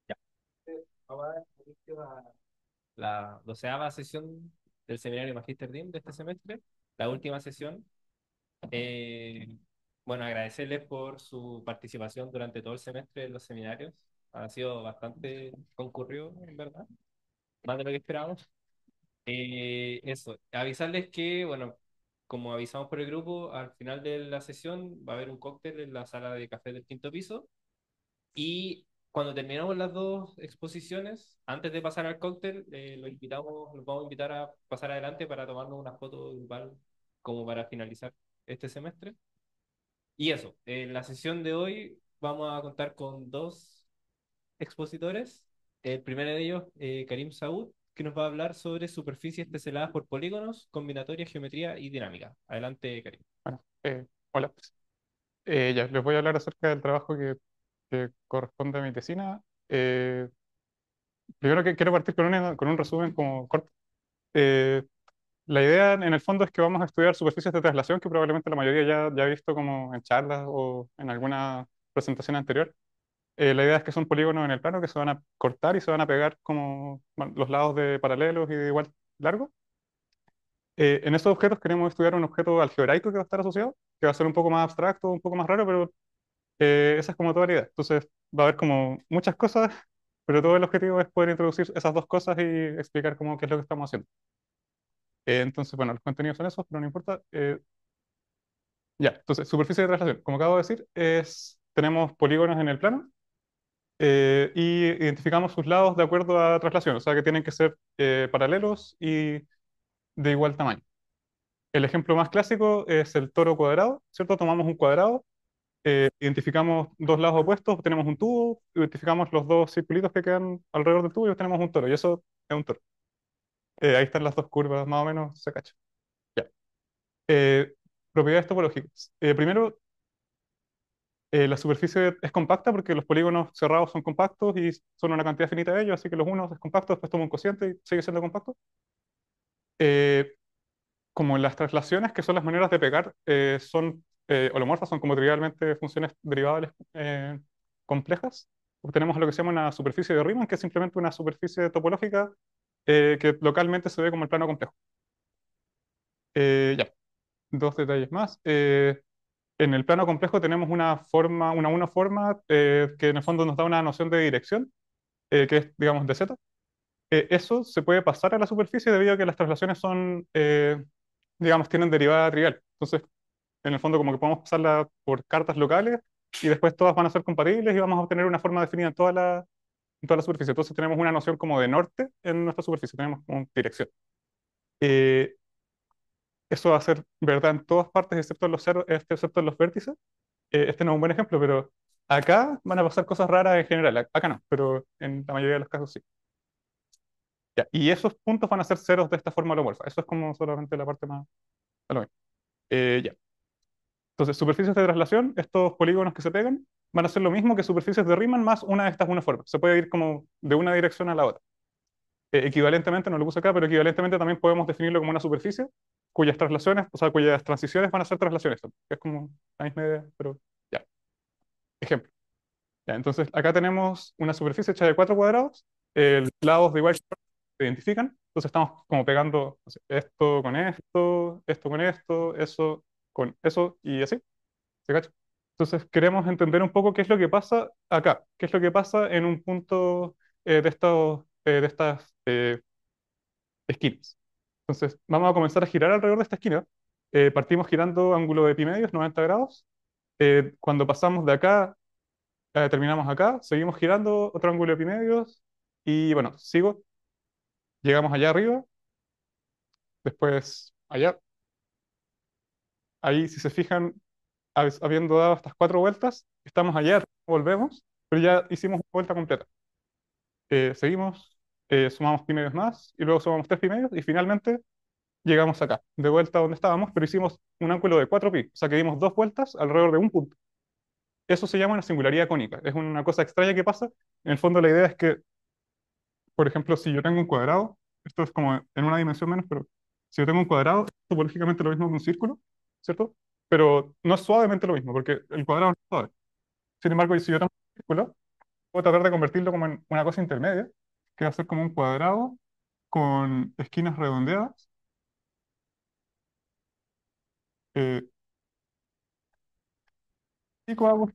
Ya. Vamos a dar inicio a la 12ª sesión del seminario Magister DIM de este semestre, la última sesión. Eh, bueno, agradecerles por su participación durante todo el semestre en los seminarios. Ha sido bastante concurrido, en verdad, más de lo que esperábamos. Eso, avisarles que, bueno, como avisamos por el grupo, al final de la sesión va a haber un cóctel en la sala de café del quinto piso. Y cuando terminamos las dos exposiciones, antes de pasar al cóctel, los vamos a invitar a pasar adelante para tomarnos una foto grupal como para finalizar este semestre. Y eso, en la sesión de hoy vamos a contar con dos expositores. El primero de ellos, Karim Saud, que nos va a hablar sobre superficies teseladas por polígonos, combinatoria, geometría y dinámica. Adelante, Karim. Bueno, hola. Ya, les voy a hablar acerca del trabajo que corresponde a mi tesina. Primero que quiero partir con un resumen como corto. Eh, la idea en el fondo es que vamos a estudiar superficies de traslación que probablemente la mayoría ya ha visto como en charlas o en alguna presentación anterior. La idea es que son polígonos en el plano que se van a cortar y se van a pegar como bueno, los lados de paralelos y de igual largo. En esos objetos queremos estudiar un objeto algebraico que va a estar asociado, que va a ser un poco más abstracto, un poco más raro, pero esa es como toda la idea. Entonces, va a haber como muchas cosas, pero todo el objetivo es poder introducir esas dos cosas y explicar cómo qué es lo que estamos haciendo. Entonces, bueno, los contenidos son esos, pero no importa. Ya, entonces, superficie de traslación. Como acabo de decir, tenemos polígonos en el plano y identificamos sus lados de acuerdo a traslación, o sea que tienen que ser paralelos y de igual tamaño. El ejemplo más clásico es el toro cuadrado, ¿cierto? Tomamos un cuadrado, identificamos dos lados opuestos, obtenemos un tubo, identificamos los dos circulitos que quedan alrededor del tubo y obtenemos un toro, y eso es un toro. Ahí están las dos curvas, más o menos, se cacha. Ya. Eh, Propiedades topológicas. Primero, la superficie es compacta porque los polígonos cerrados son compactos y son una cantidad finita de ellos, así que los unos es compacto, después toma un cociente y sigue siendo compacto. Eh, Como las traslaciones, que son las maneras de pegar, son holomorfas, son como trivialmente funciones derivables complejas, obtenemos lo que se llama una superficie de Riemann, que es simplemente una superficie topológica que localmente se ve como el plano complejo. Ya, dos detalles más. En el plano complejo tenemos una forma, una forma que en el fondo nos da una noción de dirección, que es, digamos, de z. Eso se puede pasar a la superficie debido a que las traslaciones son, digamos, tienen derivada trivial. Entonces, en el fondo, como que podemos pasarla por cartas locales y después todas van a ser compatibles y vamos a obtener una forma definida en toda la superficie. Entonces, tenemos una noción como de norte en nuestra superficie, tenemos como dirección. Eh, Eso va a ser verdad en todas partes, excepto en los ceros, excepto en los vértices. Este no es un buen ejemplo, pero acá van a pasar cosas raras en general. Acá no, pero en la mayoría de los casos sí. Ya, y esos puntos van a ser ceros de esta forma holomorfa. Eso es como solamente la parte más. A lo mismo. Ya. Entonces, superficies de traslación, estos polígonos que se pegan, van a ser lo mismo que superficies de Riemann más una de estas uniformes. Se puede ir como de una dirección a la otra. Equivalentemente, no lo puse acá, pero equivalentemente también podemos definirlo como una superficie cuyas traslaciones, o sea, cuyas transiciones van a ser traslaciones también. Es como la misma idea, pero ya. Ejemplo. Ya, entonces, acá tenemos una superficie hecha de cuatro cuadrados, lados de igual se identifican, entonces estamos como pegando no sé, esto con esto con esto, eso con eso y así. ¿Se cacha? Entonces queremos entender un poco qué es lo que pasa acá, qué es lo que pasa en un punto de estas esquinas. Entonces vamos a comenzar a girar alrededor de esta esquina. Partimos girando ángulo de pi medios, 90 grados. Cuando pasamos de acá, terminamos acá, seguimos girando otro ángulo de pi medios y bueno, sigo, llegamos allá arriba, después allá. Ahí, si se fijan, habiendo dado estas cuatro vueltas, estamos allá, volvemos, pero ya hicimos una vuelta completa. Seguimos, sumamos pi medios más, y luego sumamos 3 pi medios, y finalmente llegamos acá, de vuelta a donde estábamos, pero hicimos un ángulo de 4 pi, o sea que dimos dos vueltas alrededor de un punto. Eso se llama una singularidad cónica, es una cosa extraña que pasa. En el fondo la idea es que por ejemplo, si yo tengo un cuadrado, esto es como en una dimensión menos, pero si yo tengo un cuadrado, es topológicamente lo mismo que un círculo, ¿cierto? Pero no es suavemente lo mismo, porque el cuadrado no es suave. Sin embargo, si yo tengo un círculo, puedo tratar de convertirlo como en una cosa intermedia, que va a ser como un cuadrado con esquinas redondeadas. eh, y como hago,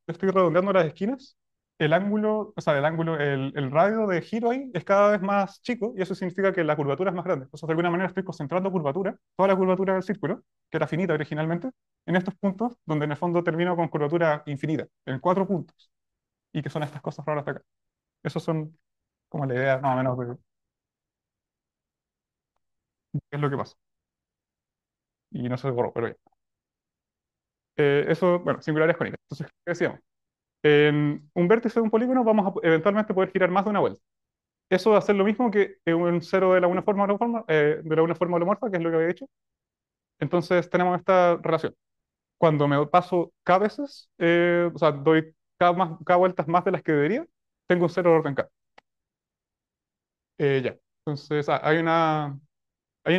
estoy redondeando las esquinas, el ángulo, o sea, el radio de giro ahí es cada vez más chico y eso significa que la curvatura es más grande. Entonces, de alguna manera estoy concentrando curvatura, toda la curvatura del círculo, que era finita originalmente, en estos puntos donde en el fondo termino con curvatura infinita, en 4 puntos, y que son estas cosas raras de acá. Esos son como la idea más o menos de qué es lo que pasa. Y no se borró, pero bien. Eso, bueno, singularidades cónicas. Entonces, ¿qué decíamos? En un vértice de un polígono vamos a eventualmente poder girar más de una vuelta. Eso va a ser lo mismo que un cero de la una forma holomorfa, de la una forma holomorfa, que es lo que había dicho. Entonces tenemos esta relación. Cuando me paso k veces, o sea, doy k vueltas más de las que debería, tengo un cero de orden k. Ya. Entonces hay una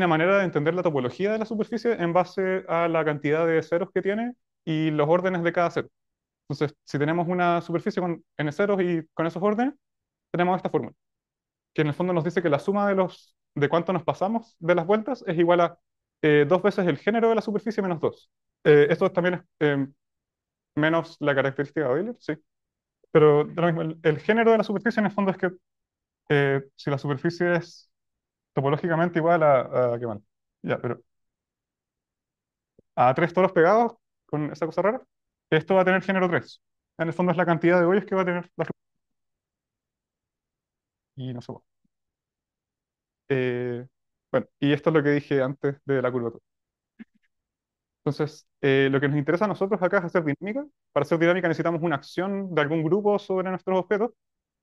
manera de entender la topología de la superficie en base a la cantidad de ceros que tiene y los órdenes de cada cero. Entonces, si tenemos una superficie con n ceros y con esos órdenes, tenemos esta fórmula, que en el fondo nos dice que la suma de cuánto nos pasamos de las vueltas es igual a 2 veces el género de la superficie menos 2. Esto también es menos la característica de Euler, sí. Pero de lo mismo, el género de la superficie en el fondo es que si la superficie es topológicamente igual ¿qué mal? Ya, pero a 3 toros pegados, con esa cosa rara, esto va a tener género 3. En el fondo es la cantidad de hoyos que va a tener la y no sé más. Bueno, y esto es lo que dije antes de la curvatura. Entonces, lo que nos interesa a nosotros acá es hacer dinámica. Para hacer dinámica necesitamos una acción de algún grupo sobre nuestros objetos,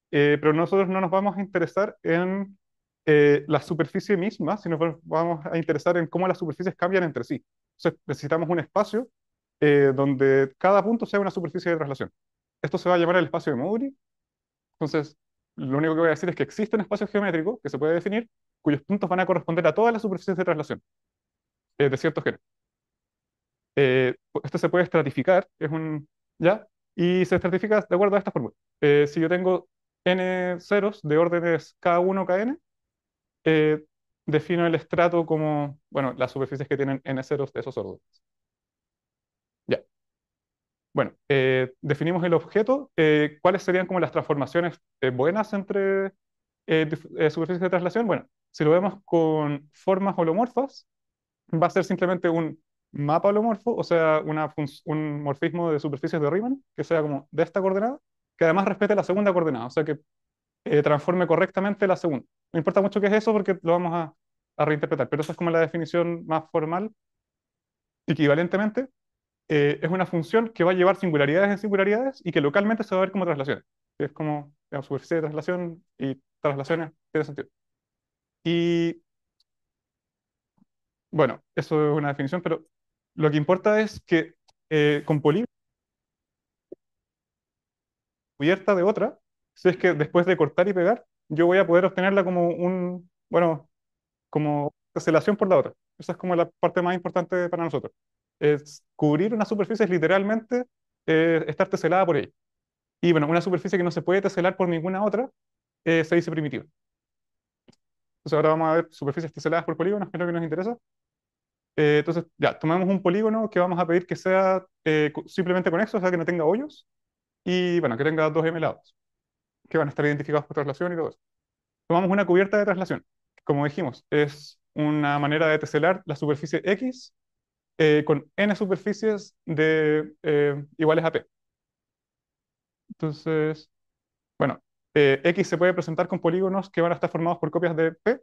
pero nosotros no nos vamos a interesar en la superficie misma, sino que nos vamos a interesar en cómo las superficies cambian entre sí. Entonces, necesitamos un espacio donde cada punto sea una superficie de traslación. Esto se va a llamar el espacio de Mowry. Entonces, lo único que voy a decir es que existe un espacio geométrico que se puede definir, cuyos puntos van a corresponder a todas las superficies de traslación de ciertos géneros. Esto se puede estratificar, ¿ya? Y se estratifica de acuerdo a esta fórmula. Si yo tengo n ceros de órdenes k1, kn, eh, defino el estrato como, bueno, las superficies que tienen n ceros de esos órdenes. Ya. Bueno, definimos el objeto. ¿Cuáles serían como las transformaciones buenas entre superficies de traslación? Bueno, si lo vemos con formas holomorfas, va a ser simplemente un mapa holomorfo, o sea, un morfismo de superficies de Riemann, que sea como de esta coordenada, que además respete la segunda coordenada, o sea, que transforme correctamente la segunda. No importa mucho qué es eso porque lo vamos a reinterpretar, pero esa es como la definición más formal. Equivalentemente, es una función que va a llevar singularidades en singularidades y que localmente se va a ver como traslaciones. Es como la superficie de traslación y traslaciones, tiene sentido. Y bueno, eso es una definición, pero lo que importa es que con polígono cubierta de otra, si es que después de cortar y pegar, yo voy a poder obtenerla como bueno, como teselación por la otra. Esa es como la parte más importante para nosotros. Es cubrir una superficie es literalmente estar teselada por ella. Y bueno, una superficie que no se puede teselar por ninguna otra se dice primitiva. Entonces ahora vamos a ver superficies teseladas por polígonos, que es lo que nos interesa. Entonces, ya, tomamos un polígono que vamos a pedir que sea simplemente conexo, o sea, que no tenga hoyos, y bueno, que tenga 2m lados, que van a estar identificados por traslación y todo eso. Tomamos una cubierta de traslación. Como dijimos, es una manera de teselar la superficie X con n superficies iguales a P. Entonces, bueno, X se puede presentar con polígonos que van a estar formados por copias de P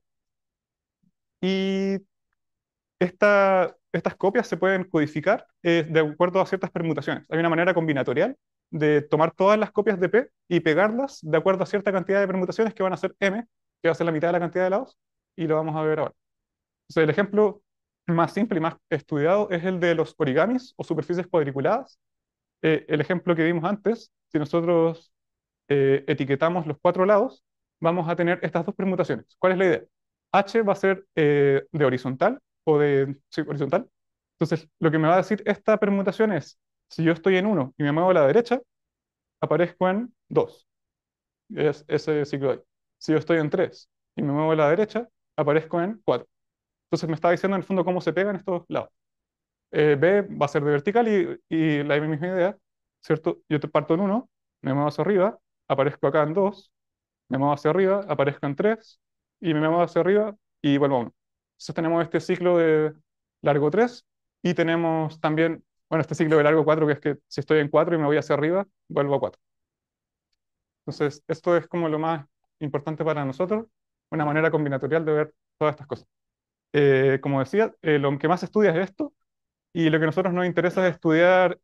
y estas copias se pueden codificar de acuerdo a ciertas permutaciones. Hay una manera combinatorial de tomar todas las copias de P y pegarlas de acuerdo a cierta cantidad de permutaciones que van a ser M, que va a ser la mitad de la cantidad de lados, y lo vamos a ver ahora. Entonces, el ejemplo más simple y más estudiado es el de los origamis o superficies cuadriculadas. El ejemplo que vimos antes, si nosotros etiquetamos los 4 lados, vamos a tener estas dos permutaciones. ¿Cuál es la idea? H va a ser de horizontal o de sí, horizontal. Entonces, lo que me va a decir esta permutación es, si yo estoy en uno y me muevo a la derecha, aparezco en 2. Es ese ciclo ahí. Si yo estoy en 3 y me muevo a la derecha, aparezco en 4. Entonces me está diciendo en el fondo cómo se pegan estos lados. B va a ser de vertical y la misma idea, ¿cierto? Yo te parto en uno, me muevo hacia arriba, aparezco acá en 2, me muevo hacia arriba, aparezco en 3 y me muevo hacia arriba y vuelvo a 1. Entonces tenemos este ciclo de largo 3 y tenemos también, bueno, este ciclo de largo 4 que es que si estoy en 4 y me voy hacia arriba, vuelvo a 4. Entonces, esto es como lo más importante para nosotros, una manera combinatorial de ver todas estas cosas. Como decía, lo que más se estudia es esto, y lo que a nosotros nos interesa es estudiar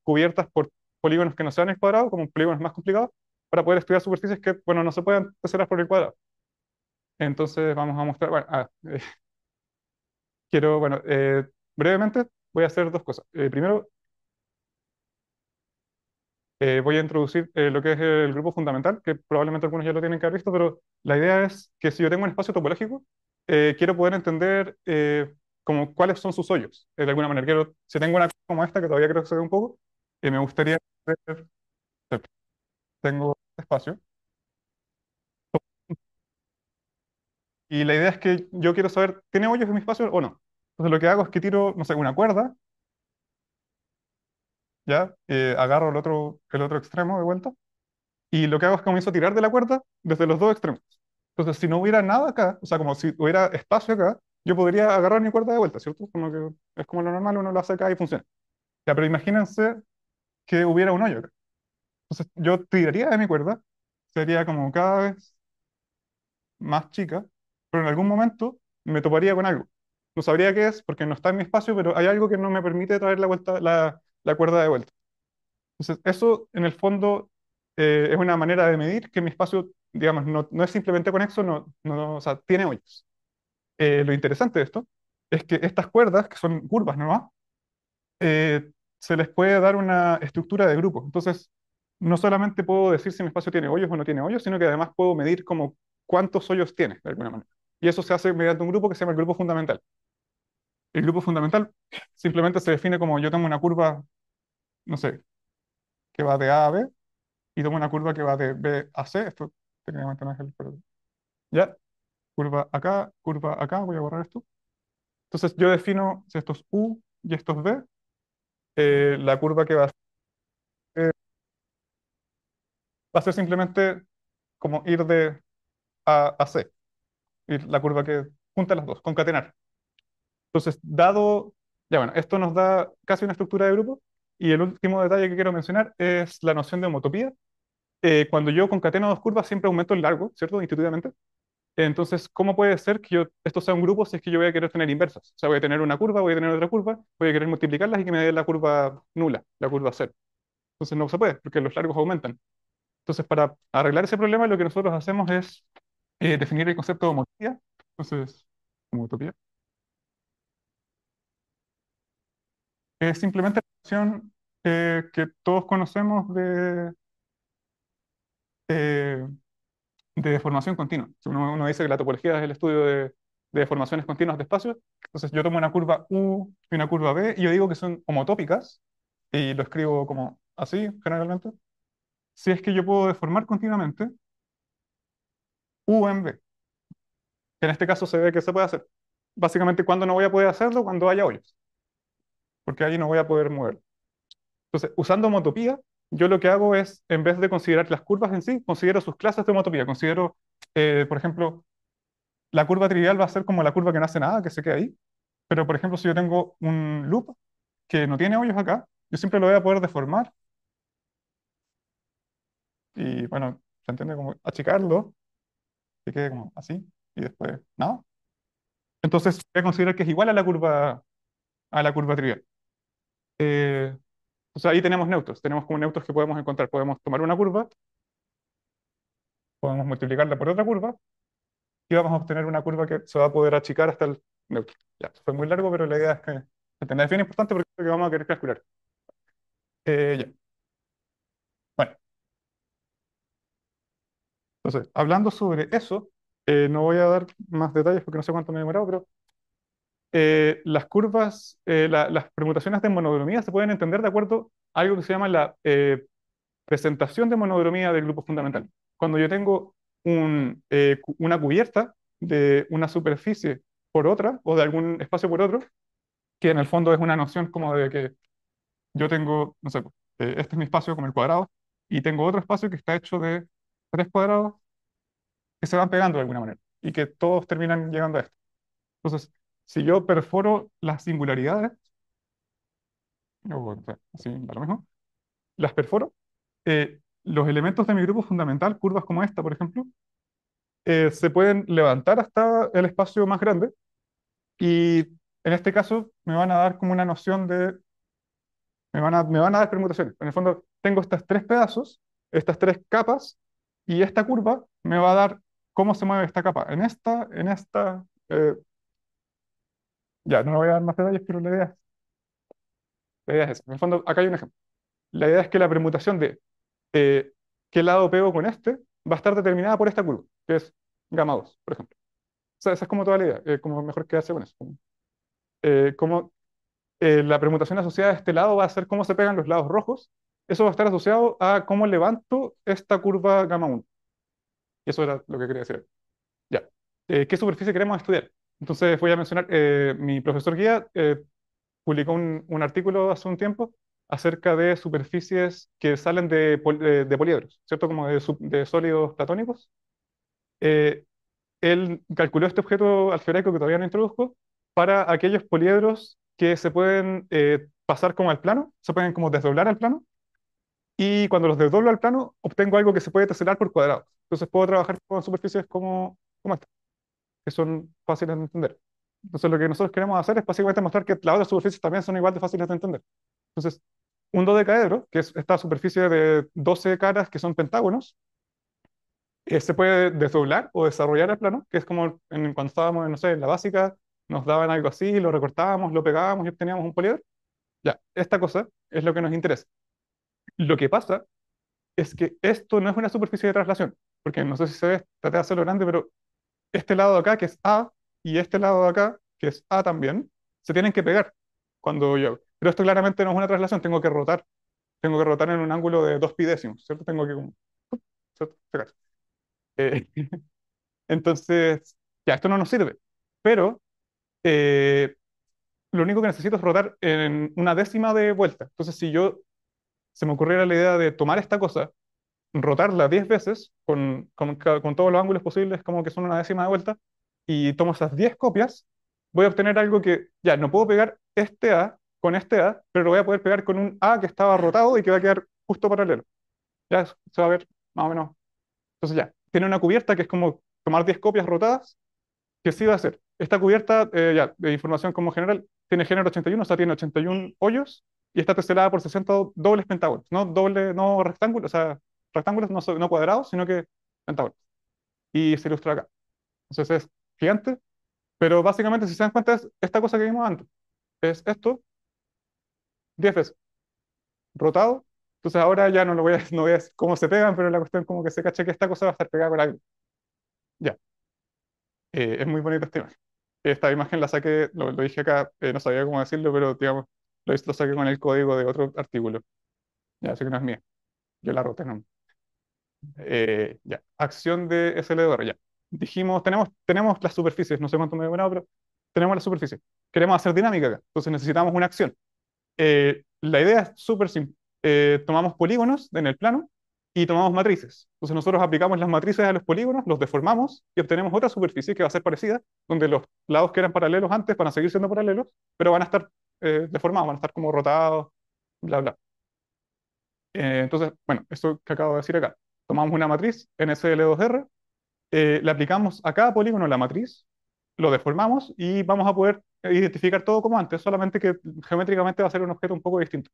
cubiertas por polígonos que no sean el cuadrado, como polígonos más complicados, para poder estudiar superficies que, bueno, no se puedan teserar por el cuadrado. Entonces, vamos a mostrar, bueno, quiero, bueno, brevemente voy a hacer dos cosas. Primero, voy a introducir lo que es el grupo fundamental, que probablemente algunos ya lo tienen que haber visto, pero la idea es que si yo tengo un espacio topológico, quiero poder entender como cuáles son sus hoyos, de alguna manera. Si tengo una cosa como esta, que todavía creo que se ve un poco, me gustaría ver, tengo este espacio, y la idea es que yo quiero saber, ¿tiene hoyos en mi espacio o no? Entonces lo que hago es que tiro, no sé, una cuerda, ¿ya? Agarro el otro extremo de vuelta, y lo que hago es que comienzo a tirar de la cuerda desde los dos extremos. Entonces, si no hubiera nada acá, o sea, como si hubiera espacio acá, yo podría agarrar mi cuerda de vuelta, ¿cierto? Como que es como lo normal, uno lo hace acá y funciona. Ya, pero imagínense que hubiera un hoyo acá. Entonces, yo tiraría de mi cuerda, sería como cada vez más chica, pero en algún momento me toparía con algo. No sabría qué es porque no está en mi espacio, pero hay algo que no me permite traer la vuelta, la cuerda de vuelta. Entonces, eso en el fondo es una manera de medir que mi espacio, digamos, no es simplemente conexo, o sea, tiene hoyos. Lo interesante de esto es que estas cuerdas, que son curvas nomás, se les puede dar una estructura de grupo. Entonces, no solamente puedo decir si mi espacio tiene hoyos o no tiene hoyos, sino que además puedo medir como cuántos hoyos tiene, de alguna manera. Y eso se hace mediante un grupo que se llama el grupo fundamental. El grupo fundamental simplemente se define como yo tengo una curva, no sé, que va de A a B, y tomo una curva que va de B a C. Esto técnicamente no es el... ya, curva acá, voy a borrar esto. Entonces yo defino si esto es U y esto es B, la curva que va a ser simplemente como ir de A a C, ir la curva que junta las dos, concatenar. Entonces, dado, ya bueno, esto nos da casi una estructura de grupo, y el último detalle que quiero mencionar es la noción de homotopía. Cuando yo concateno dos curvas, siempre aumento el largo, ¿cierto? Intuitivamente. Entonces, ¿cómo puede ser que esto sea un grupo si es que yo voy a querer tener inversas? O sea, voy a tener una curva, voy a tener otra curva, voy a querer multiplicarlas y que me dé la curva nula, la curva cero. Entonces no se puede, porque los largos aumentan. Entonces, para arreglar ese problema, lo que nosotros hacemos es definir el concepto de homotopía. Entonces, homotopía es simplemente la noción que todos conocemos eh, de deformación continua. Si uno dice que la topología es el estudio de deformaciones continuas de espacios. Entonces yo tomo una curva U y una curva B y yo digo que son homotópicas y lo escribo como así generalmente. Si es que yo puedo deformar continuamente U en B, que en este caso se ve que se puede hacer. Básicamente, ¿cuándo no voy a poder hacerlo? Cuando haya hoyos, porque ahí no voy a poder moverlo. Entonces, usando homotopía, yo lo que hago es, en vez de considerar las curvas en sí, considero sus clases de homotopía. Considero, por ejemplo, la curva trivial va a ser como la curva que no hace nada, que se queda ahí. Pero, por ejemplo, si yo tengo un loop que no tiene hoyos acá, yo siempre lo voy a poder deformar y, bueno, se entiende como achicarlo, que quede como así, y después nada. Entonces, voy a considerar que es igual a la curva trivial. Eh, o sea, ahí tenemos neutros, tenemos como neutros que podemos encontrar. Podemos tomar una curva, podemos multiplicarla por otra curva, y vamos a obtener una curva que se va a poder achicar hasta el neutro. Ya, fue muy largo, pero la idea es que entender es bien importante porque es lo que vamos a querer calcular. Ya. Bueno, Entonces, hablando sobre eso, no voy a dar más detalles porque no sé cuánto me he demorado, pero las curvas, las permutaciones de monodromía se pueden entender de acuerdo a algo que se llama la presentación de monodromía del grupo fundamental. Cuando yo tengo una cubierta de una superficie por otra o de algún espacio por otro, que en el fondo es una noción como de que yo tengo, no sé, este es mi espacio como el cuadrado y tengo otro espacio que está hecho de tres cuadrados que se van pegando de alguna manera y que todos terminan llegando a esto. Entonces, si yo perforo las singularidades, o sea, así da lo mismo, las perforo, los elementos de mi grupo fundamental, curvas como esta, por ejemplo, se pueden levantar hasta el espacio más grande y en este caso me van a dar como una noción de, me van a dar permutaciones. En el fondo tengo estas tres pedazos, estas tres capas y esta curva me va a dar cómo se mueve esta capa. Ya, no me voy a dar más detalles, pero la idea es esa. En el fondo, acá hay un ejemplo. La idea es que la permutación de eh, qué lado pego con este va a estar determinada por esta curva, que es gamma 2 por ejemplo. O sea, esa es como toda la idea, como mejor quedarse con eso. Como la permutación asociada a este lado va a ser cómo se pegan los lados rojos. Eso va a estar asociado a cómo levanto esta curva gamma 1. Y eso era lo que quería decir. Ya. ¿Qué superficie queremos estudiar? Entonces voy a mencionar, mi profesor guía publicó un artículo hace un tiempo acerca de superficies que salen de poliedros, ¿cierto? Como de sólidos platónicos. Eh, Él calculó este objeto algebraico que todavía no introduzco para aquellos poliedros que se pueden pasar como al plano, se pueden como desdoblar al plano, y cuando los desdoblo al plano obtengo algo que se puede teselar por cuadrado. Entonces puedo trabajar con superficies como esta, que son fáciles de entender. Entonces lo que nosotros queremos hacer es básicamente mostrar que las otras superficies también son igual de fáciles de entender. Entonces, un dodecaedro, que es esta superficie de 12 caras que son pentágonos, se puede desdoblar o desarrollar el plano, que es como cuando estábamos, no sé, en la básica, nos daban algo así, lo recortábamos, lo pegábamos y obteníamos un poliedro. Ya, esta cosa es lo que nos interesa. Lo que pasa es que esto no es una superficie de traslación, porque no sé si se ve, traté de hacerlo grande, pero este lado de acá, que es A, y este lado de acá, que es A también, se tienen que pegar cuando yo. Pero esto claramente no es una traslación, tengo que rotar en un ángulo de 2 pi décimos, ¿cierto? Tengo que como, ¿cierto? Pegar. Eh, entonces, ya, esto no nos sirve, pero eh, lo único que necesito es rotar en una décima de vuelta. Entonces, si yo se me ocurriera la idea de tomar esta cosa, rotarla 10 veces con todos los ángulos posibles, como que son una décima de vuelta, y tomo esas 10 copias, voy a obtener algo que ya no puedo pegar este A con este A, pero lo voy a poder pegar con un A que estaba rotado y que va a quedar justo paralelo. Ya se va a ver más o menos. Entonces ya, tiene una cubierta que es como tomar 10 copias rotadas, que sí va a hacer. Esta cubierta, ya, de información como general, tiene género 81, o sea, tiene 81 hoyos, y está teselada por 60 dobles pentágonos, no doble, no rectángulos, o sea, rectángulos no cuadrados, sino que pentágonos. Y se ilustra acá. Entonces es gigante, pero básicamente, si se dan cuenta, es esta cosa que vimos antes. Es esto 10 veces, rotado. Entonces ahora ya no lo voy a, no voy a decir cómo se pegan, pero la cuestión como que se caché que esta cosa va a estar pegada con algo. Ya. Es muy bonita esta imagen. Esta imagen la saqué, lo dije acá, no sabía cómo decirlo, pero digamos, lo saqué con el código de otro artículo. Ya, así que no es mía. Yo la roté, ¿no? Ya, acción de SLDR, ya. Dijimos, tenemos las superficies, no sé cuánto me he demorado, pero tenemos la superficie. Queremos hacer dinámica acá, entonces necesitamos una acción. La idea es súper simple. Tomamos polígonos en el plano y tomamos matrices. Entonces nosotros aplicamos las matrices a los polígonos, los deformamos y obtenemos otra superficie que va a ser parecida, donde los lados que eran paralelos antes van a seguir siendo paralelos, pero van a estar deformados, van a estar como rotados, bla, bla. Entonces, bueno, esto que acabo de decir acá. Tomamos una matriz NSL2R, le aplicamos a cada polígono la matriz, lo deformamos y vamos a poder identificar todo como antes, solamente que geométricamente va a ser un objeto un poco distinto.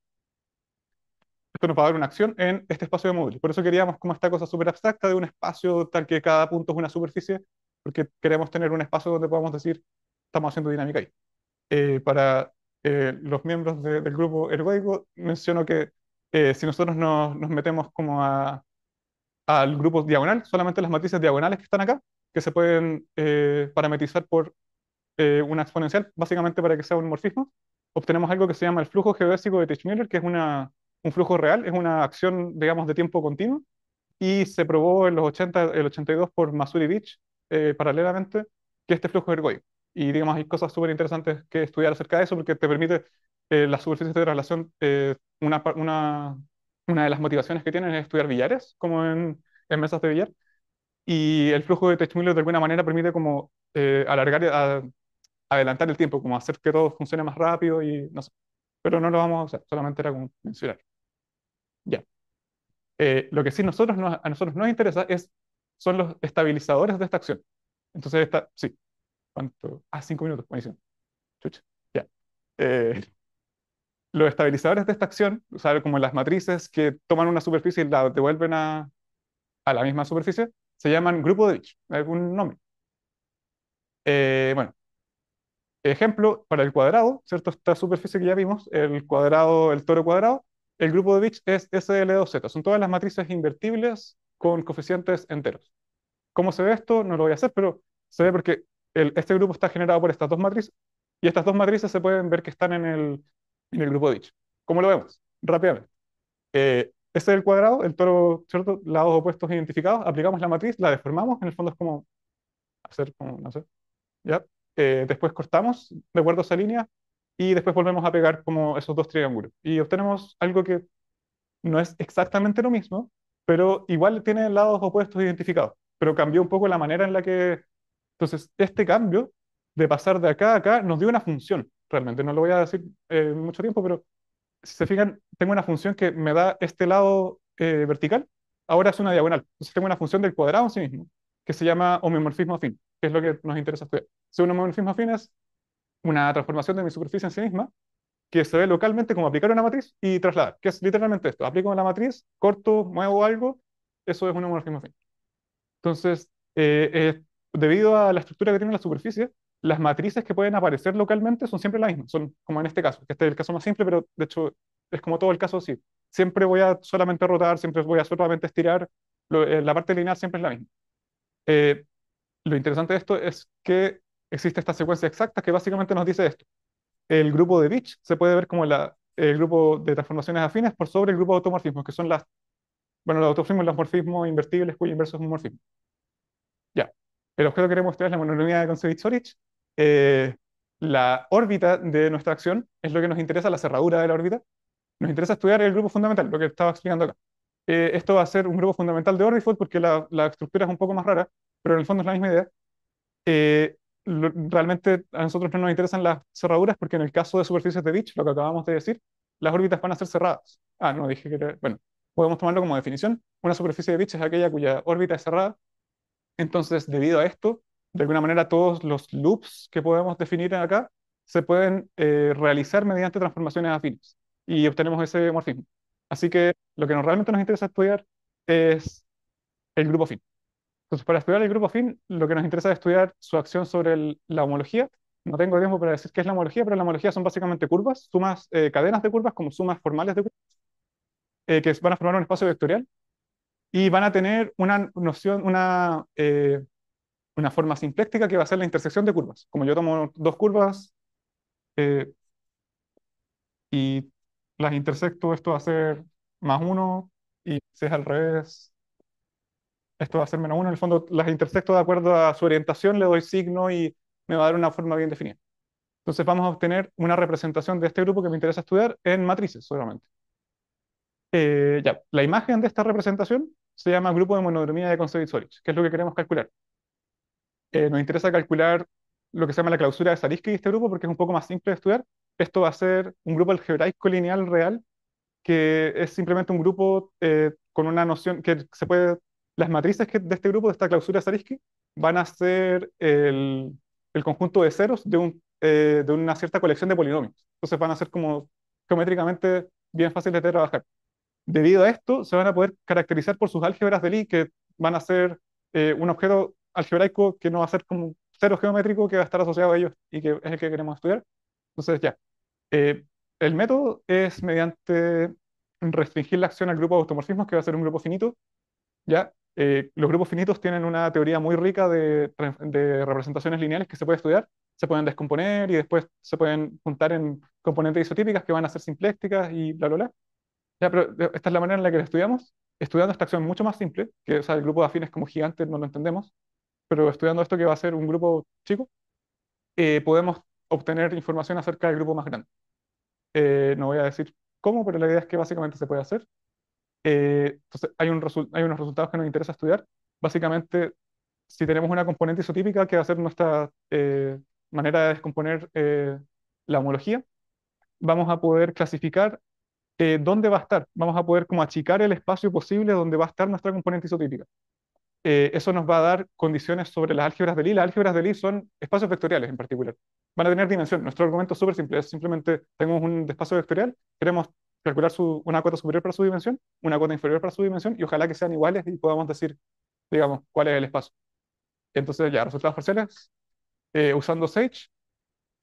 Esto nos va a dar una acción en este espacio de módulos. Por eso queríamos como esta cosa súper abstracta de un espacio tal que cada punto es una superficie, porque queremos tener un espacio donde podamos decir, estamos haciendo dinámica ahí. Para los miembros del grupo ergódico, menciono que si nosotros nos metemos como a al grupo diagonal, solamente las matrices diagonales que están acá, que se pueden parametrizar por una exponencial, básicamente para que sea un morfismo, obtenemos algo que se llama el flujo geodésico de Teichmüller, que es un flujo real, es una acción, digamos, de tiempo continuo, y se probó en los 80, el 82 por Masurevich, paralelamente, que este flujo es ergódico. Y digamos, hay cosas súper interesantes que estudiar acerca de eso, porque te permite las superficies de traslación, una de las motivaciones que tienen es estudiar billares, como en mesas de billar, y el flujo de Teichmüller de alguna manera permite como alargar, adelantar el tiempo, como hacer que todo funcione más rápido y no sé. Pero no lo vamos a usar, solamente era como mencionar. Ya. Lo que sí a nosotros nos interesa son los estabilizadores de esta acción. Entonces, sí, ¿cuánto? Ah, 5 minutos, buenísimo. Chucha, ya. Eh, los estabilizadores de esta acción, o sea, como las matrices que toman una superficie y la devuelven a la misma superficie, se llaman grupo de Dirichlet, algún nombre. Bueno, ejemplo, para el cuadrado, ¿cierto? Esta superficie que ya vimos, el cuadrado, el toro cuadrado, el grupo de Bich es SL2Z. Son todas las matrices invertibles con coeficientes enteros. ¿Cómo se ve esto? No lo voy a hacer, pero se ve porque este grupo está generado por estas dos matrices y estas dos matrices se pueden ver que están en el grupo de Bich. ¿Cómo lo vemos? Rápidamente. Este es el cuadrado, el toro, ¿cierto? Lados opuestos identificados, aplicamos la matriz, la deformamos, en el fondo es como hacer como, no sé, ¿ya? Después cortamos de acuerdo a esa línea y después volvemos a pegar como esos dos triángulos. Y obtenemos algo que no es exactamente lo mismo, pero igual tiene lados opuestos identificados. Pero cambió un poco la manera en la que... Entonces, este cambio de pasar de acá a acá nos dio una función, realmente. No lo voy a decir mucho tiempo, pero si se fijan, tengo una función que me da este lado vertical, ahora es una diagonal. Entonces tengo una función del cuadrado en sí mismo, que se llama homeomorfismo afín, que es lo que nos interesa estudiar. Si un homeomorfismo afín es una transformación de mi superficie en sí misma, que se ve localmente como aplicar una matriz y trasladar, que es literalmente esto. Aplico la matriz, corto, muevo algo, eso es un homomorfismo afín. Entonces, debido a la estructura que tiene la superficie, las matrices que pueden aparecer localmente son siempre las mismas. Son como en este caso, que este es el caso más simple, pero de hecho es como todo el caso, sí. Siempre voy a solamente rotar, siempre voy a solamente estirar, la parte lineal siempre es la misma. Eh, lo interesante de esto es que existe esta secuencia exacta que básicamente nos dice esto. El grupo de Bitch se puede ver como el grupo de transformaciones afines por sobre el grupo de automorfismos, que son los automorfismos y los morfismos invertibles cuyo inverso es un morfismo. Ya. El objeto que queremos estudiar es la monomialidad de Kontsevich-Zorich. Eh, la órbita de nuestra acción es lo que nos interesa, la cerradura de la órbita. Nos interesa estudiar el grupo fundamental, lo que estaba explicando acá. Esto va a ser un grupo fundamental de Orbifold porque la estructura es un poco más rara, pero en el fondo es la misma idea. Eh, Realmente a nosotros no nos interesan las cerraduras porque en el caso de superficies de Bitch, lo que acabamos de decir, las órbitas van a ser cerradas. Ah, no, dije que era... Bueno, podemos tomarlo como definición. Una superficie de Bitch es aquella cuya órbita es cerrada. Entonces, debido a esto, de alguna manera todos los loops que podemos definir acá se pueden realizar mediante transformaciones afines y obtenemos ese morfismo. Así que lo que realmente nos interesa estudiar es el grupo fin. Entonces, para estudiar el grupo fin, lo que nos interesa es estudiar su acción sobre la homología. No tengo tiempo para decir qué es la homología, pero la homología son básicamente curvas, sumas, cadenas de curvas, como sumas formales de curvas, que van a formar un espacio vectorial y van a tener una noción, una forma simpléctica que va a ser la intersección de curvas. Como yo tomo dos curvas eh, y las intersecto, esto va a ser más uno, y si es al revés, esto va a ser menos uno. En el fondo, las intersecto de acuerdo a su orientación, le doy signo y me va a dar una forma bien definida. Entonces vamos a obtener una representación de este grupo que me interesa estudiar en matrices solamente. Ya, la imagen de esta representación se llama grupo de monodromía de Kontsevich-Zorich, que es lo que queremos calcular. Nos interesa calcular lo que se llama la clausura de Zariski de este grupo porque es un poco más simple de estudiar. Esto va a ser un grupo algebraico lineal real que es simplemente un grupo con una noción que se puede... Las matrices de este grupo, de esta clausura de Zariski, van a ser el conjunto de ceros de una cierta colección de polinomios. Entonces van a ser como geométricamente bien fáciles de trabajar. Debido a esto, se van a poder caracterizar por sus álgebras de Lie, que van a ser un objeto algebraico que no va a ser como cero geométrico, que va a estar asociado a ellos y que es el que queremos estudiar. Entonces, ya. Eh, el método es mediante restringir la acción al grupo de automorfismos, que va a ser un grupo finito, ¿ya? Los grupos finitos tienen una teoría muy rica de representaciones lineales que se puede estudiar, se pueden descomponer y después se pueden juntar en componentes isotípicas que van a ser simplécticas y bla, bla, bla. Ya, pero esta es la manera en la que la estudiamos. Estudiando esta acción mucho más simple, que o sea, el grupo de afines como gigante no lo entendemos, pero estudiando esto que va a ser un grupo chico, podemos obtener información acerca del grupo más grande. No voy a decir cómo, pero la idea es que básicamente se puede hacer. Entonces, hay unos resultados que nos interesa estudiar. Básicamente, si tenemos una componente isotípica que va a ser nuestra manera de descomponer la homología, vamos a poder clasificar dónde va a estar. Vamos a poder como achicar el espacio posible donde va a estar nuestra componente isotípica. Eso nos va a dar condiciones sobre las álgebras de Lie. Las álgebras de Lie son espacios vectoriales en particular. Van a tener dimensión. Nuestro argumento es súper simple. Es simplemente tenemos un espacio vectorial, queremos calcular una cuota superior para su dimensión, una cuota inferior para su dimensión, y ojalá que sean iguales y podamos decir, digamos, cuál es el espacio. Entonces ya, resultados parciales, usando Sage,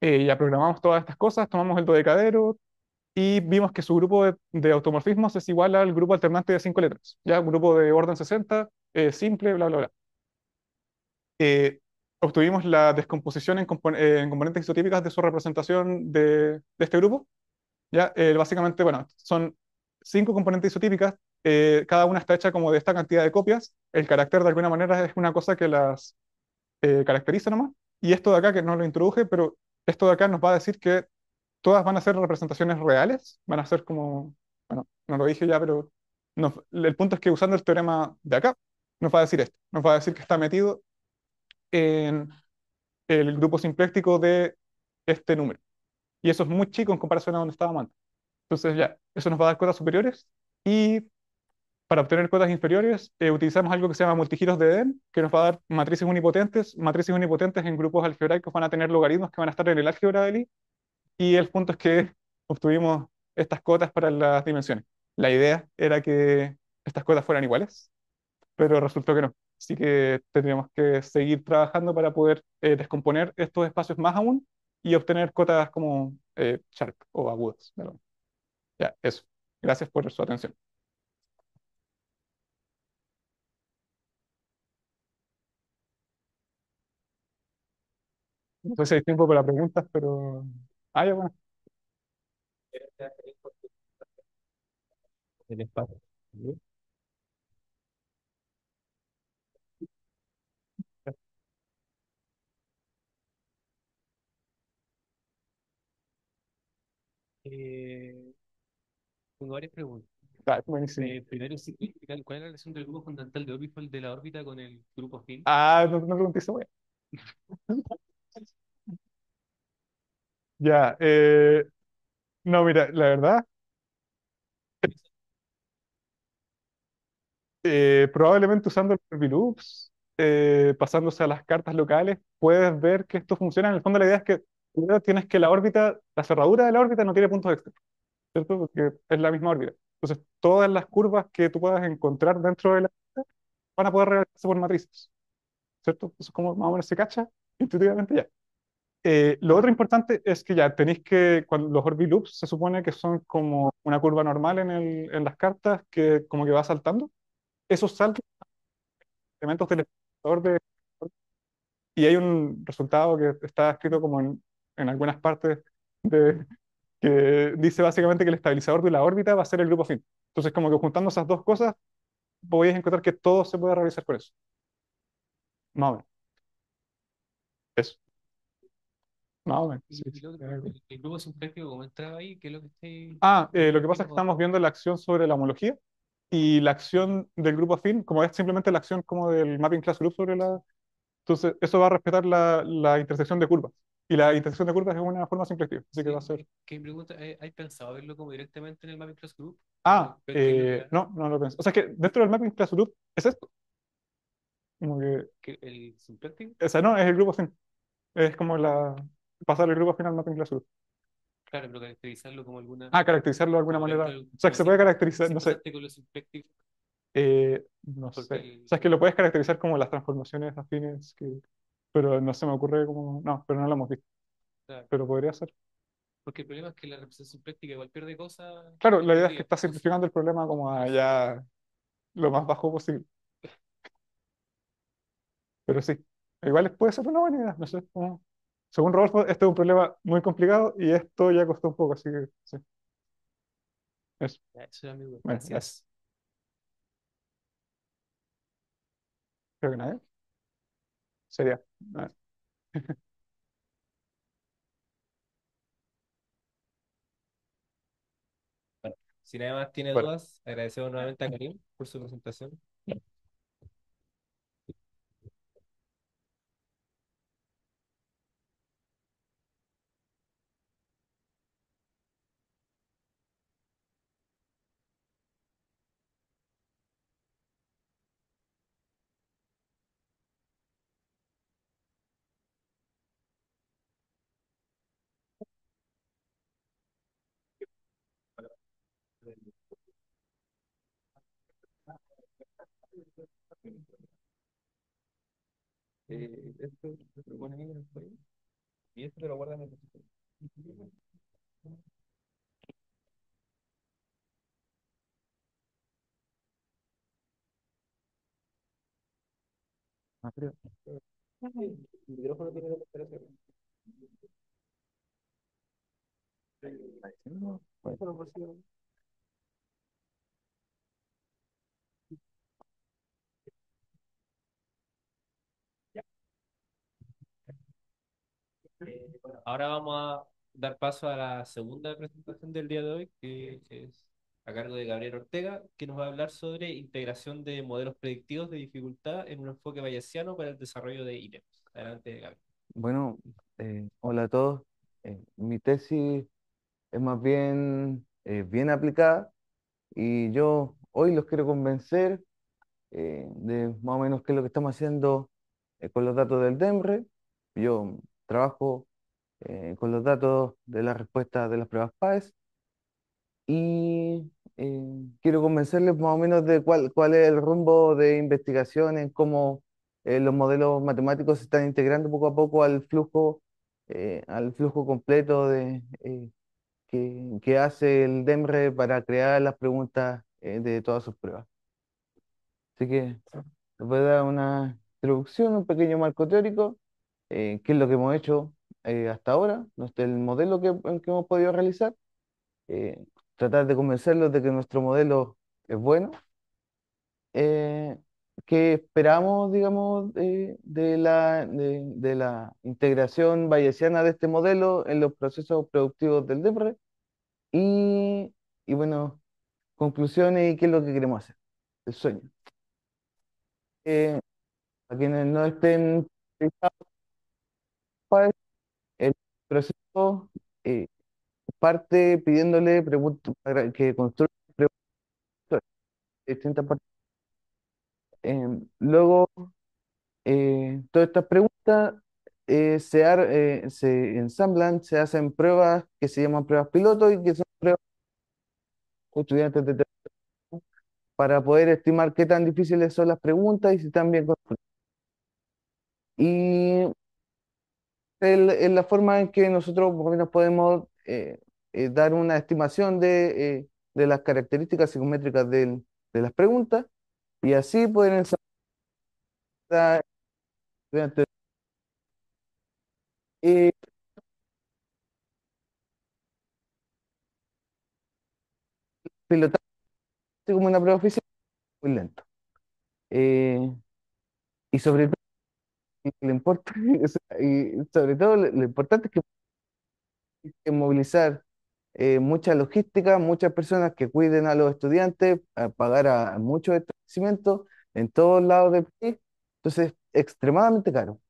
ya programamos todas estas cosas, tomamos el dodecadero y vimos que su grupo de automorfismos es igual al grupo alternante de 5 letras. Ya, un grupo de orden 60, simple, bla, bla, bla. eh, Obtuvimos la descomposición en componentes isotípicas de su representación de este grupo. ¿Ya? Básicamente, bueno, son 5 componentes isotípicas, cada una está hecha como de esta cantidad de copias. El carácter de alguna manera es una cosa que las caracteriza nomás. Y esto de acá, que no lo introduje, pero esto de acá nos va a decir que todas van a ser representaciones reales, van a ser como, bueno, no lo dije ya, pero el punto es que usando el teorema de acá, nos va a decir esto, nos va a decir que está metido en el grupo simpléctico de este número. Y eso es muy chico en comparación a donde estábamos antes. Entonces ya, eso nos va a dar cotas superiores y para obtener cotas inferiores utilizamos algo que se llama multigiros de Eden, que nos va a dar matrices unipotentes. Matrices unipotentes en grupos algebraicos van a tener logaritmos que van a estar en el álgebra de Lie y el punto es que obtuvimos estas cotas para las dimensiones. La idea era que estas cotas fueran iguales, pero resultó que no. Así que tendríamos que seguir trabajando para poder descomponer estos espacios más aún y obtener cotas como sharp o agudas. ¿Verdad? Ya, eso. Gracias por su atención. No sé si hay tiempo para preguntas, pero... Ah, ya, bueno. El espacio. Eh, Tengo varias preguntas. Ah, buenísimo. Primero, sí, ¿cuál es la relación del grupo fundamental de Orbifold de la órbita con el grupo fin? Ah, no, no pregunté eso, bueno. Ya, no, mira, la verdad, probablemente usando el Loops, pasándose a las cartas locales, puedes ver que esto funciona. En el fondo, la idea es que primero tienes que la órbita, la cerradura de la órbita no tiene puntos extra, ¿cierto? Porque es la misma órbita. Entonces, todas las curvas que tú puedas encontrar dentro de la órbita van a poder realizarse por matrices, ¿cierto? Eso es como más o menos se cacha intuitivamente ya. Lo otro importante es que ya tenéis que, cuando los Orbi-loops se supone que son como una curva normal en las cartas que como que va saltando. Esos saltos elementos del estabilizador y hay un resultado que está escrito como en algunas partes de, que dice básicamente que el estabilizador de la órbita va a ser el grupo fin. Entonces, como que juntando esas dos cosas, podéis encontrar que todo se puede realizar con eso. Más o menos. Eso. Más o menos. Sí, Y sí. lo otro, el grupo simpléctico, como entraba ahí, ¿qué es lo que estáis Lo que pasa es que viendo? estamos viendo la acción sobre la homología y la acción del grupo afín, como es simplemente la acción como del mapping class group sobre la... Entonces, eso va a respetar la intersección de curvas. Y la intersección de curvas es una forma simplectiva, así que va a Sí, ser... ¿qué pregunta? ¿Hay pensado verlo como directamente en el Mapping Class Group? Ah, Ver qué es lo que hace. no, no lo pensé. O sea, es que dentro del mapping class group es esto. Como que, ¿El Symplectic? o sea, no, es el grupo afín. Es como pasar el grupo afín al mapping class group. Claro, pero caracterizarlo como alguna, Ah, caracterizarlo de alguna como, manera. O sea, que como se puede caracterizar, no sé, simpatizante con los Symplectic, no porque sé. O sea, es que lo puedes caracterizar como las transformaciones afines, pero no se me ocurre como, no, pero no lo hemos visto. claro, Pero podría ser. porque el problema es que la representación Symplectic igual pierde cosas Claro, en la idea es que teoría. está simplificando el problema como a ya lo más bajo posible. pero sí, igual puede ser una buena idea, no sé. Según Rodolfo, este es un problema muy complicado y esto ya costó un poco, así que sí, eso. Ya, eso, amigo. Bueno, eso. Gracias. Creo que nada. Sería. A ver. Bueno, si nadie más tiene Bueno, dudas, agradecemos nuevamente a Karim por su presentación. Esto lo pones ahí en el cuello y esto te lo guardas en el bolsillo. ah, creo. El micrófono tiene que estar así. Bueno, Eso lo consigo. Bueno, ahora vamos a dar paso a la segunda presentación del día de hoy, que es a cargo de Gabriel Ortega, que nos va a hablar sobre integración de modelos predictivos de dificultad en un enfoque bayesiano para el desarrollo de ítems. Adelante, Gabriel. Bueno, hola a todos. Mi tesis es más bien bien aplicada y yo hoy los quiero convencer de más o menos qué es lo que estamos haciendo con los datos del DEMRE. Yo trabajo con los datos de la respuesta de las pruebas PAES y quiero convencerles más o menos de cuál es el rumbo de investigación en cómo los modelos matemáticos se están integrando poco a poco al flujo completo que hace el DEMRE para crear las preguntas de todas sus pruebas. Así que les voy a dar una introducción, un pequeño marco teórico, qué es lo que hemos hecho hasta ahora, el modelo que hemos podido realizar, eh, tratar de convencerlos de que nuestro modelo es bueno, eh, qué esperamos, digamos, de la integración bayesiana de este modelo en los procesos productivos del DEMRE y, y bueno, conclusiones y qué es lo que queremos hacer, el sueño. A quienes no estén interesados, el proceso eh, parte pidiéndole que construyan preguntas de distintas partes. Luego, todas estas preguntas se ensamblan, se hacen pruebas que se llaman pruebas piloto y que son pruebas con estudiantes para poder estimar qué tan difíciles son las preguntas y si están bien construidas. Y es la forma en que nosotros más o menos podemos dar una estimación de las características psicométricas de las preguntas y así poder ensamblar mediante- y pilotar así como una prueba física muy lento. Eh, y sobre todo, le importa, y sobre todo lo importante es que hay que movilizar mucha logística, muchas personas que cuiden a los estudiantes, a pagar a muchos establecimientos en todos lados del país. Entonces, extremadamente caro.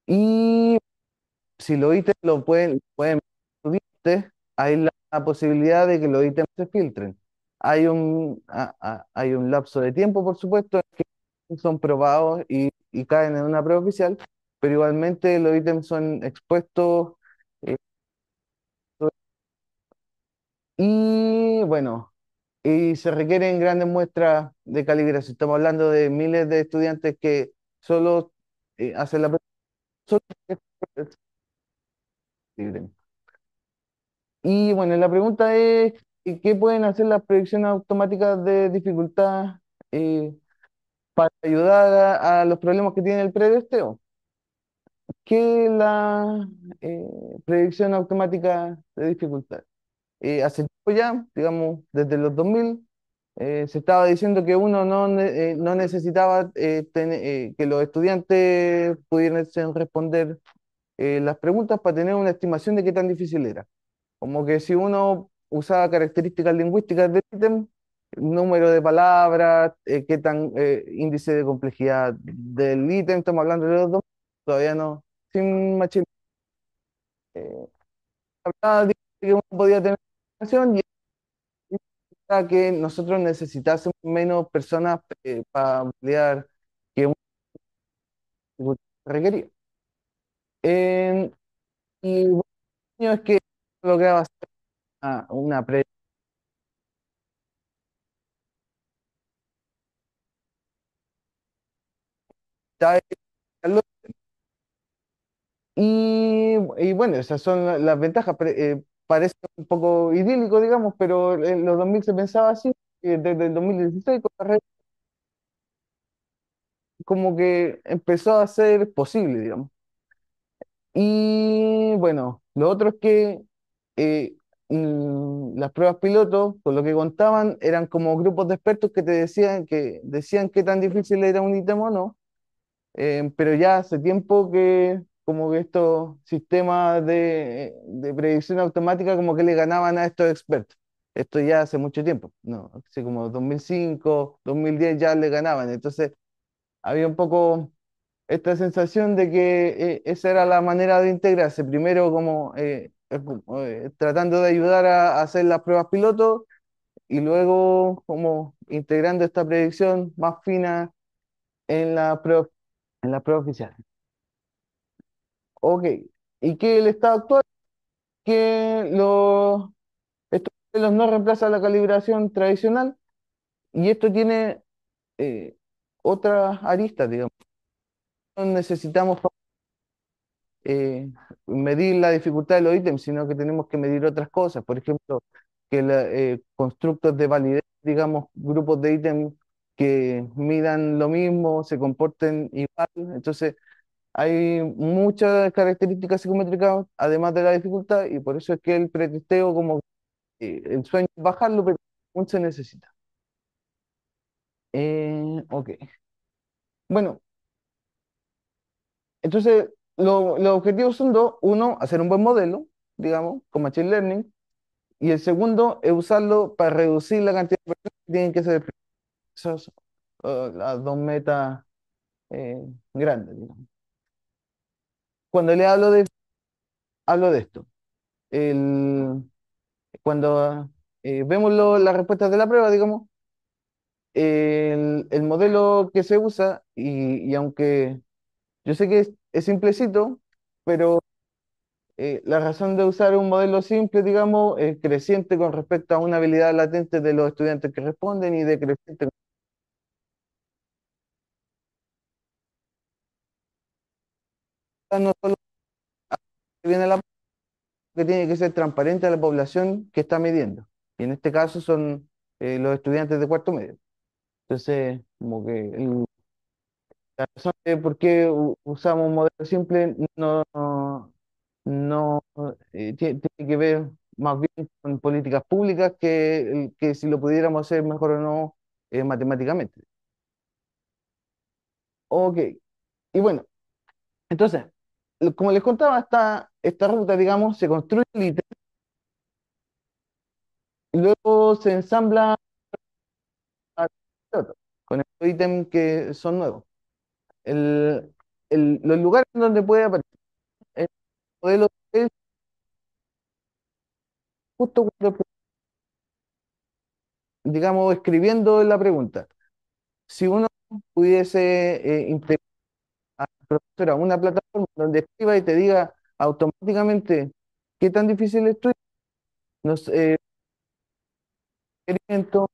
Y si los ítems pueden ver estudiantes, hay la posibilidad de que los ítems se filtren. Hay un lapso de tiempo, por supuesto, en que son probados y caen en una prueba oficial, pero igualmente los ítems son expuestos. eh, y bueno, y se requieren grandes muestras de calibración. Estamos hablando de miles de estudiantes que solo hacen la prueba. Solo- Y bueno, la pregunta es, ¿qué pueden hacer las predicciones automáticas de dificultad? para ayudar a los problemas que tiene el pretesteo, que la eh, predicción automática de dificultad. Hace tiempo ya, digamos, desde los 2000, se estaba diciendo que uno no necesitaba que los estudiantes pudiesen responder las preguntas para tener una estimación de qué tan difícil era. Como que si uno usaba características lingüísticas del ítem, número de palabras, qué tan índice de complejidad del ítem, estamos hablando de los dos, todavía no, sin machine, hablaba de que uno podía tener información y era que nosotros necesitásemos menos personas para ampliar que uno requería. Eh, y bueno, es que lograba hacer una predicción. Y bueno, esas son las ventajas. Parece un poco idílico, digamos, pero en los 2000 se pensaba así. Desde el 2016 con la red, como que empezó a ser posible, digamos. Y bueno, lo otro es que eh, las pruebas piloto, con lo que contaban, eran como grupos de expertos que te decían qué tan difícil era un ítem o no. Pero ya hace tiempo que como que estos sistemas de predicción automática como que le ganaban a estos expertos. Esto ya hace mucho tiempo, ¿no? Así como 2005, 2010 ya le ganaban. Entonces había un poco esta sensación de que esa era la manera de integrarse. Primero como tratando de ayudar a hacer las pruebas piloto y luego como integrando esta predicción más fina en la prueba oficial. Ok. ¿Y que el estado actual? Que estos modelos no reemplazan la calibración tradicional y esto tiene eh, otras aristas, digamos. No necesitamos eh, medir la dificultad de los ítems, sino que tenemos que medir otras cosas. Por ejemplo, que constructos de validez, digamos, grupos de ítems que midan lo mismo, se comporten igual. Entonces, hay muchas características psicométricas, además de la dificultad, y por eso es que el pretesteo, como el sueño es bajarlo, pero aún se necesita. Ok. Bueno, entonces los objetivos son dos. Uno, hacer un buen modelo, digamos, con Machine Learning, y el segundo es usarlo para reducir la cantidad de personas que tienen que ser esas, las dos metas eh, grandes, digamos. Cuando le hablo de esto, el, cuando vemos las respuestas de la prueba, digamos, el modelo que se usa, y aunque yo sé que es simplecito, pero la razón de usar un modelo simple, digamos, es creciente con respecto a una habilidad latente de los estudiantes que responden y de creciente no solo que viene a la que tiene que ser transparente a la población que está midiendo. Y en este caso son los estudiantes de cuarto medio. Entonces, como que la razón de por qué usamos un modelo simple no tiene que ver más bien con políticas públicas que si lo pudiéramos hacer mejor o no matemáticamente. Ok, y bueno, entonces, como les contaba, esta ruta, digamos, se construye el ítem y luego se ensambla a- con estos ítems que son nuevos. El, los lugares donde puede aparecer el modelo es justo cuando, digamos, escribiendo la pregunta. Si uno pudiese integrar a la profesora una plataforma donde escriba y te diga automáticamente qué tan difícil es tu nos, experimento,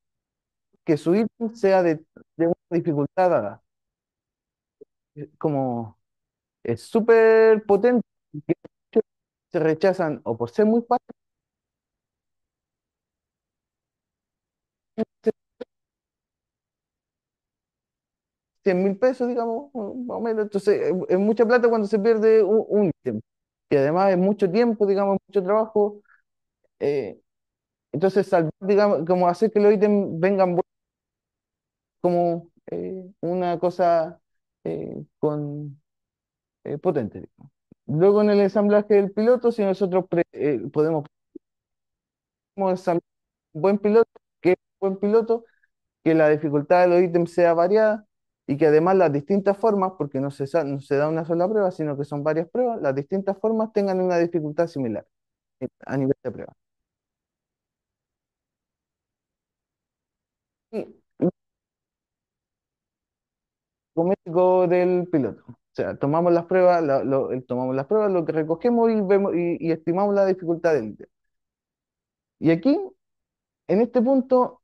que su ítem sea de una dificultad dada. Como es súper potente, que se rechazan o por ser muy fácil, 100.000 pesos, digamos, más o menos. Entonces, es mucha plata cuando se pierde un ítem. Y además es mucho tiempo, digamos, mucho trabajo. eh, entonces, digamos, como hacer que los ítems vengan como una cosa con potente, digamos. Luego en el ensamblaje del piloto, si nosotros podemos ensamblar un buen piloto, que es un buen piloto, que la dificultad de los ítems sea variada y que además las distintas formas, porque no se da una sola prueba, sino que son varias pruebas, las distintas formas tengan una dificultad similar a nivel de prueba. Y lo psicométrico del piloto. O sea, tomamos las pruebas, tomamos las pruebas, lo que recogemos y vemos y estimamos la dificultad del ítem. Y aquí, en este punto,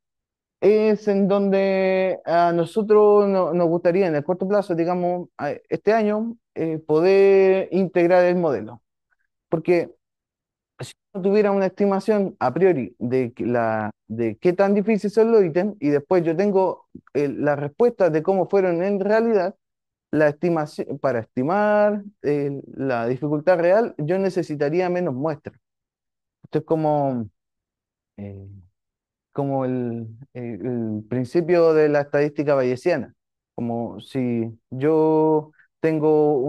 es en donde a nosotros nos gustaría en el corto plazo, digamos, este año, poder integrar el modelo. Porque si no tuviera una estimación a priori de qué tan difíciles son los ítems y después yo tengo las respuestas de cómo fueron en realidad, la estimación, para estimar la dificultad real, yo necesitaría menos muestras. Esto es eh, como el principio de la estadística bayesiana, como si yo tengo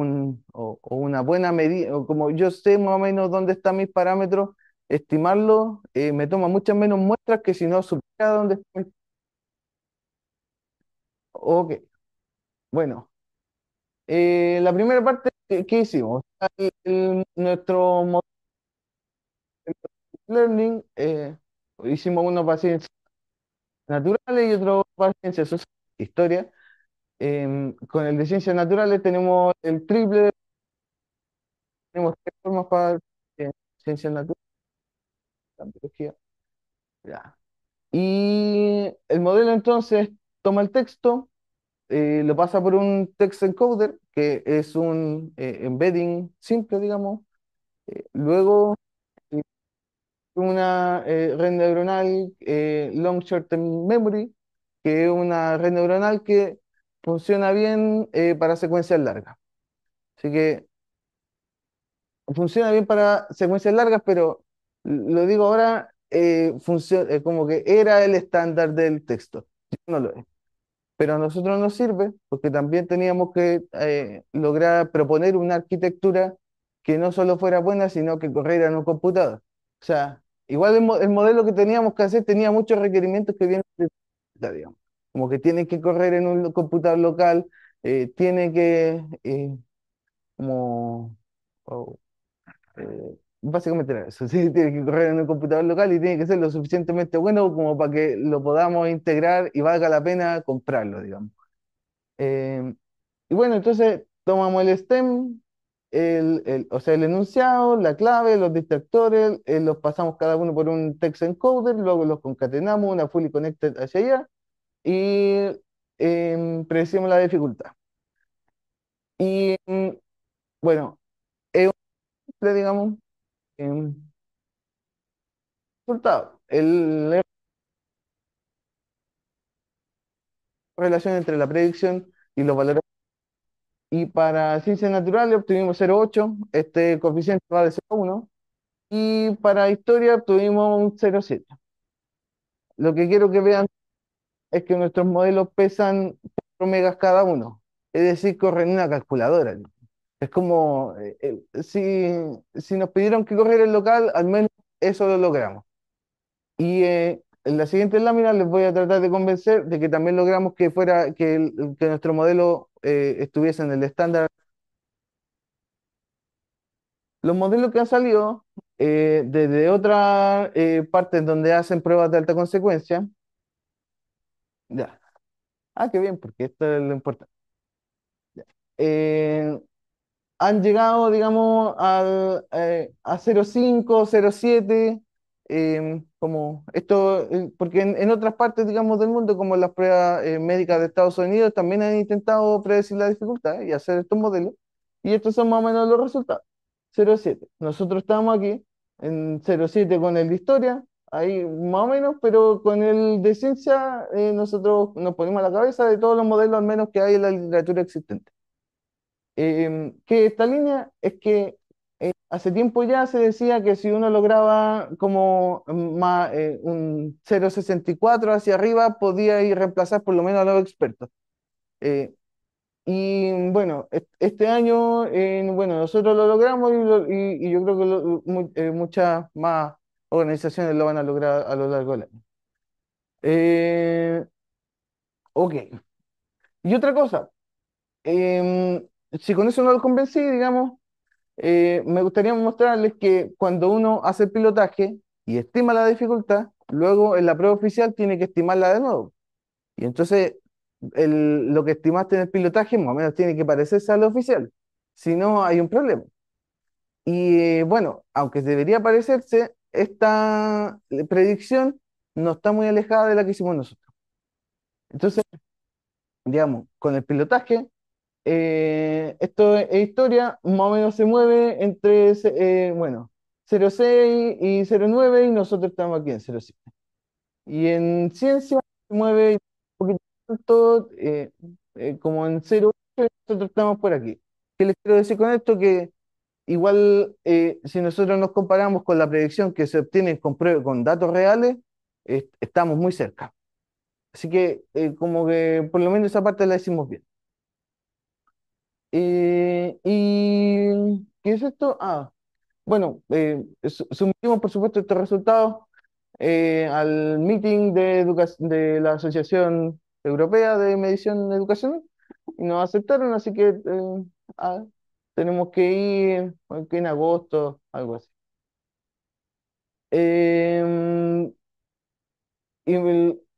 o una buena medida, o como yo sé más o menos dónde están mis parámetros, estimarlo me toma muchas menos muestras que si no supiera dónde están mis... Ok, bueno, la primera parte, ¿qué hicimos? Nuestro modelo de learning, hicimos uno para ciencias naturales y otro para ciencias sociales, historia. Con el de ciencias naturales tenemos el triple, tenemos tres formas para ciencias naturales, la biología. Ya. Y el modelo entonces toma el texto, lo pasa por un text encoder, que es un embedding simple, digamos. Luego una red neuronal long short term memory, que es una red neuronal que funciona bien para secuencias largas. Así que funciona bien para secuencias largas, pero lo digo ahora, como que era el estándar del texto. Ya no lo es. Pero a nosotros nos sirve porque también teníamos que lograr proponer una arquitectura que no solo fuera buena, sino que corriera en un computador. O sea, igual el modelo que teníamos que hacer tenía muchos requerimientos que vienen digamos. Como que tiene que correr en un computador local, tiene que, como, oh, básicamente era eso, sí, tiene que correr en un computador local y tiene que ser lo suficientemente bueno como para que lo podamos integrar y valga la pena comprarlo, digamos. Eh, y bueno, entonces tomamos el STEM, o sea, el enunciado, la clave, los distractores, los pasamos cada uno por un text encoder, luego los concatenamos, una fully connected hacia allá y predecimos la dificultad. Y bueno, es un simple, digamos, em, resultado. La relación entre la predicción y los valores. Y para ciencias naturales obtuvimos 0,8, este coeficiente va de 0,1. Y para historia obtuvimos un 0,7. Lo que quiero que vean es que nuestros modelos pesan 4 megas cada uno. Es decir, corren una calculadora. Es como, si nos pidieron que corriera el local, al menos eso lo logramos. Y en la siguiente lámina les voy a tratar de convencer de que también logramos que nuestro modelo estuviese en el estándar. Los modelos que han salido desde otras partes donde hacen pruebas de alta consecuencia, ya. Ah, qué bien, porque esto es lo importante. Ya. Han llegado, digamos, a 0,5, 0,7, como esto, porque en otras partes, digamos, del mundo, como las pruebas médicas de Estados Unidos, también han intentado predecir la dificultad y hacer estos modelos, y estos son más o menos los resultados. 0,7. Nosotros estamos aquí en 0,7 con el de historia, ahí más o menos, pero con el de ciencia nosotros nos ponemos a la cabeza de todos los modelos al menos que hay en la literatura existente. Que esta línea es que hace tiempo ya se decía que si uno lograba como un 0,64 hacia arriba, podía ir reemplazar por lo menos a los expertos. Eh, y bueno, este año, bueno, nosotros lo logramos y yo creo que muchas más organizaciones lo van a lograr a lo largo del año. Eh, ok. Y otra cosa, si con eso no los convencí, digamos, me gustaría mostrarles que cuando uno hace el pilotaje y estima la dificultad, luego en la prueba oficial tiene que estimarla de nuevo. Y entonces lo que estimaste en el pilotaje más o menos tiene que parecerse a lo oficial. Si no, hay un problema. Y bueno, aunque debería parecerse, esta predicción no está muy alejada de la que hicimos nosotros. Entonces, digamos, con el pilotaje, esto es historia, más o menos se mueve entre, bueno, 0,6 y 0,9 y nosotros estamos aquí en 0,7. Y en ciencia se mueve un poquito alto, como en 0,8, nosotros estamos por aquí. ¿Qué les quiero decir con esto? Que igual si nosotros nos comparamos con la predicción que se obtiene con datos reales, estamos muy cerca. Así que como que por lo menos esa parte la hicimos bien. ¿Y qué es esto? Ah, bueno, sometimos por supuesto estos resultados al meeting de la Asociación Europea de Medición Educacional y nos aceptaron, así que ah, tenemos que ir que en agosto, algo así. Y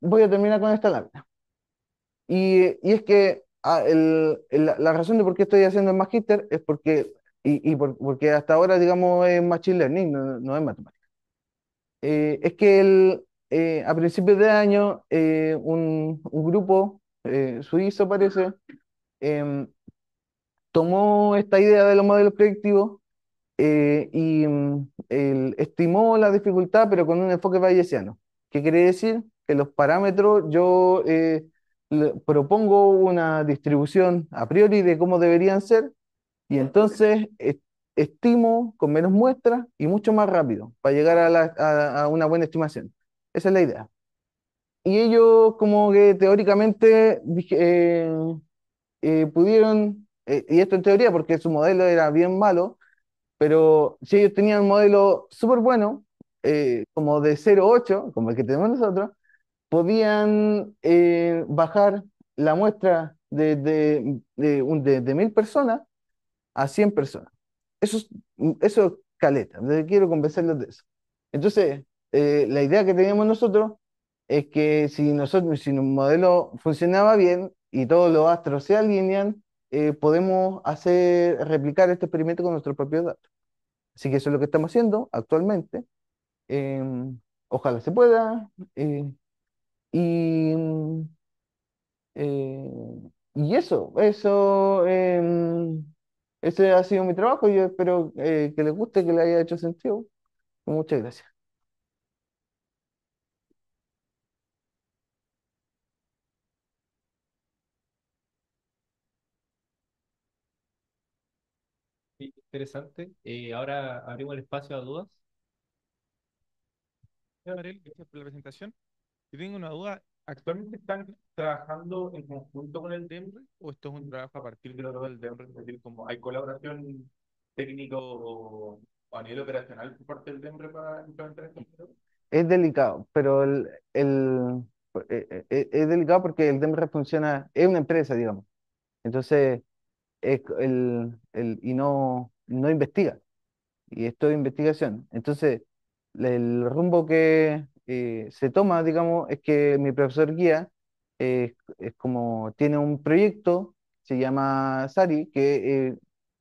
voy a terminar con esta lámina. Y es que la razón de por qué estoy haciendo el magíster es porque, porque hasta ahora, digamos, es machine learning, no es matemática. Es que a principios de año un grupo suizo, parece, em, tomó esta idea de los modelos predictivos y estimó la dificultad, pero con un enfoque bayesiano. ¿Qué quiere decir? Que los parámetros, yo propongo una distribución a priori de cómo deberían ser, y entonces estimo con menos muestras y mucho más rápido, para llegar a una buena estimación. Esa es la idea. Y ellos como que teóricamente pudieron, y esto en teoría porque su modelo era bien malo, pero si ellos tenían un modelo súper bueno, como de 0,8, como el que tenemos nosotros, podían bajar la muestra de 1.000 personas a 100 personas. Eso eso es caleta, quiero convencerlos de eso. Entonces, la idea que teníamos nosotros es que si un modelo funcionaba bien y todos los astros se alinean, podemos replicar este experimento con nuestros propios datos. Así que eso es lo que estamos haciendo actualmente. Em, Ojalá se pueda. Y, eh, y ese ha sido mi trabajo. Yo espero que les guste, que les haya hecho sentido. Muchas gracias. Sí, interesante. Ahora abrimos el espacio a dudas. Hola, Gabriel, gracias por la presentación. Yo tengo una duda. ¿Actualmente están trabajando en conjunto con el DEMRE o esto es un trabajo a partir de lo del DEMRE? Es decir, como hay colaboración técnico o a nivel operacional por parte del DEMRE para implementar esto. Es delicado, pero es delicado porque el DEMRE funciona, es una empresa, digamos. Entonces, y no investiga. Y esto es investigación. Entonces, el rumbo que se toma, digamos, es que mi profesor guía es como tiene un proyecto, se llama SARI, que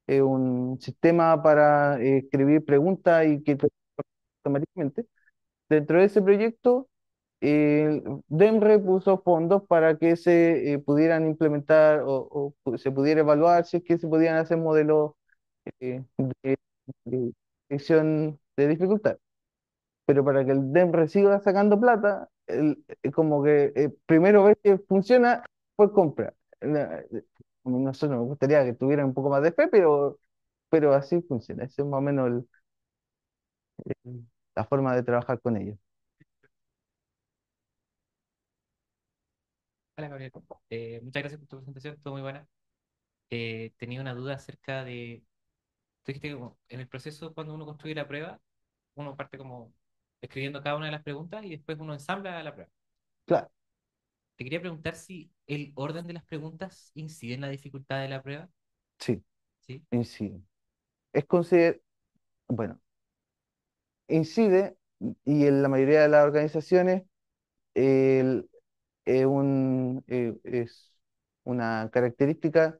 es un sistema para escribir preguntas y que te automáticamente. Dentro de ese proyecto, DEMRE puso fondos para que se pudieran implementar o se pudiera evaluar si es que se podían hacer modelos de detección de dificultad. pero para que el DEM siga sacando plata, como que primero ves que funciona, pues compra. Nosotros nos gustaría que tuvieran un poco más de fe, pero así funciona. Esa es más o menos la forma de trabajar con ellos. Hola, Gabriel. Muchas gracias por tu presentación, estuvo muy buena. Tenía una duda acerca de, tú dijiste que como en el proceso cuando uno construye la prueba, uno parte como escribiendo cada una de las preguntas y después uno ensambla la prueba. Claro, Te quería preguntar si el orden de las preguntas incide en la dificultad de la prueba, sí, ¿sí? incide. Bueno, incide y en la mayoría de las organizaciones el- es una característica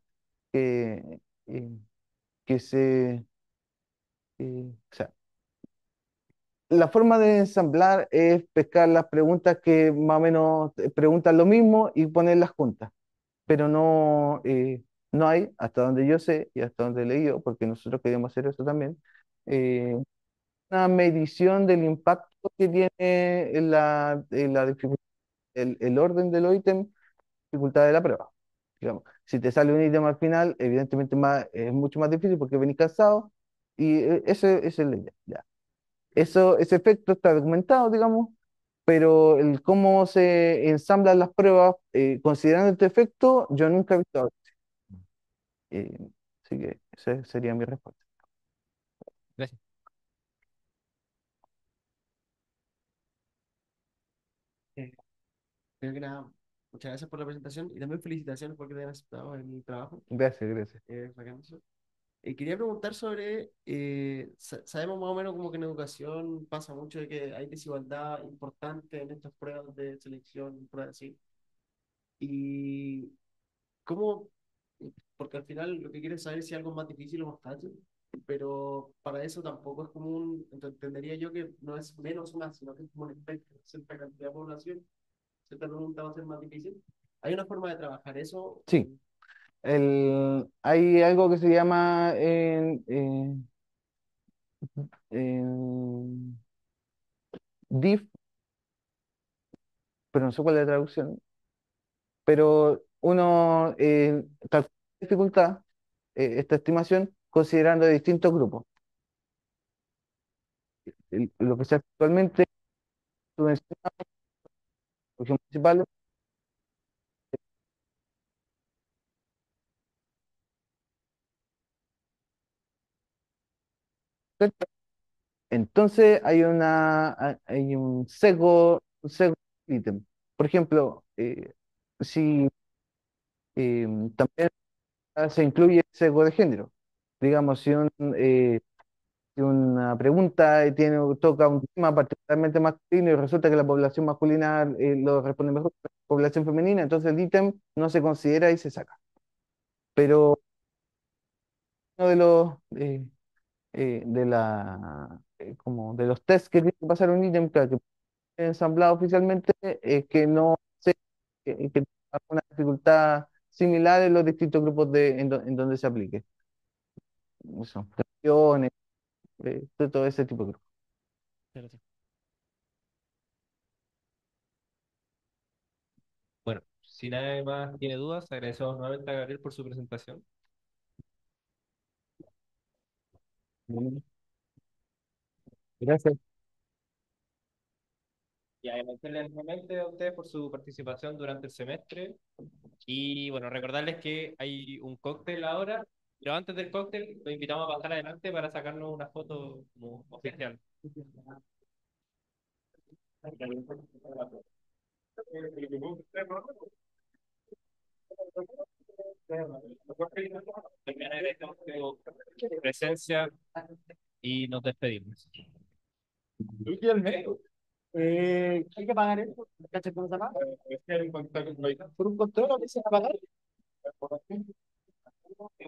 que, eh, que o sea, la forma de ensamblar es pescar las preguntas que más o menos preguntan lo mismo y ponerlas juntas, pero no hay, hasta donde yo sé y hasta donde he leído, porque nosotros queremos hacer eso también, eh, una medición del impacto que tiene la dificultad, el orden de los ítems, dificultad de la prueba. Digamos, si te sale un ítem al final, evidentemente es mucho más difícil porque venís cansado y ese es la idea. Ya. Ese efecto está documentado, digamos, pero el cómo se ensamblan las pruebas, considerando este efecto, yo nunca he visto algo. Eh, Así que esa sería mi respuesta. Gracias. Eh, Primero que nada, muchas gracias por la presentación y también felicitaciones porque te han aceptado en el trabajo. Gracias, gracias. Bacán eso. Quería preguntar sobre, sabemos más o menos como que en educación pasa mucho de que hay desigualdad importante en estas pruebas de selección, pruebas así. Y cómo, porque al final lo que quieres saber es si algo es más difícil o más fácil, pero para eso tampoco es común, entendería yo que no es menos o más, sino que es como un espectro, cierta cantidad de población, cierta pregunta va a ser más difícil. ¿Hay una forma de trabajar eso? Sí, hay algo que se llama en DIF, pero no sé cuál es la traducción, pero uno calcula la dificultad, esta estimación, considerando distintos grupos. Lo que se hace actualmente, subvenciones municipales, entonces hay un sesgo ítem. Por ejemplo, si también se incluye el sesgo de género. Digamos, si una pregunta toca un tema particularmente masculino y resulta que la población masculina lo responde mejor que la población femenina, entonces el ítem no se considera y se saca. Pero uno como de los tests que tiene que pasar un ítem para que esté ensamblado oficialmente es que no se que tenga una dificultad similar en los distintos grupos en donde se aplique. Eso, regiones, de todo ese tipo de grupos. Gracias. Bueno, si nadie más tiene dudas, agradecemos nuevamente a Gabriel por su presentación. Gracias. Y agradecerles nuevamente a ustedes por su participación durante el semestre. Y bueno, recordarles que hay un cóctel ahora, pero antes del cóctel los invitamos a pasar adelante para sacarnos una foto como oficial. También agradecemos tu presencia y nos despedimos. Hay que pagar eso. ¿Cachai cómo se llama? Por un control, ¿o qué se va a pagar?